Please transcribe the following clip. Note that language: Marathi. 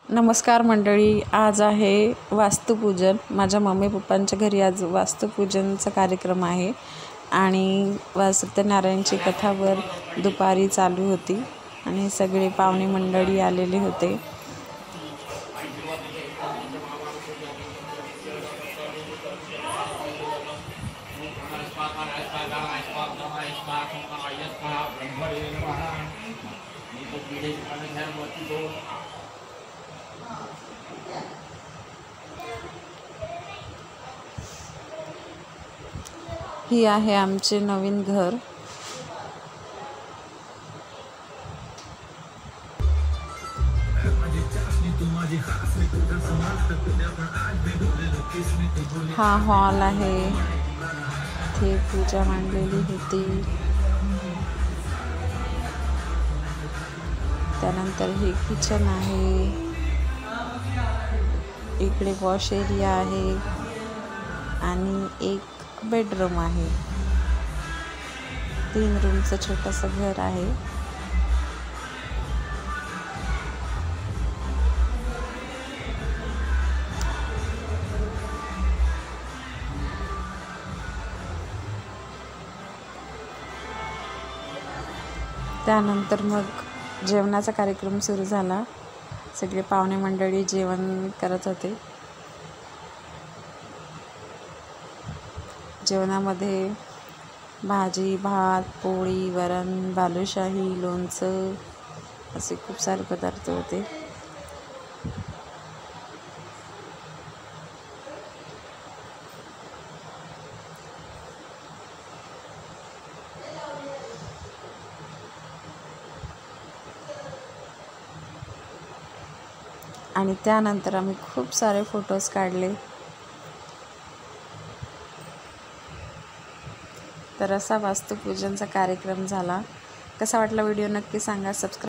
नमस्कार मंडळी, आज आहे वास्तुपूजन। माझ्या मम्मी पप्पांच्या घरी आज वास्तुपूजनचा कार्यक्रम आहे आणि सत्यनारायणची कथावर दुपारी चालू होती आणि सगळे पाहुणे मंडळी आलेले होते। ही आहे आमचे नवीन घर। हा हॉल आहे, इथे पूजा मांडलेली होती। त्यानंतर हे किचन आहे, इकडे वॉश एरिया आहे आणि एक बेडरूम आहे। 3 रूमचं छोटंसं घर आहे। त्यानंतर मग जेवणाचा कार्यक्रम सुरू झाला। सगळे पाहुणे मंडळी जेवण करत होते। जेवणामध्ये भाजी, भात, पोळी, वरण, बालुशाही, लोणचं असे खूप सारे पदार्थ होते। आणि त्यानंतर आम्ही खूप सारे फोटोज काढले। तर असा वास्तुपूजनचा कार्यक्रम झाला। कसा वाटला व्हिडिओ नक्की सांगा। सबस्क्राईब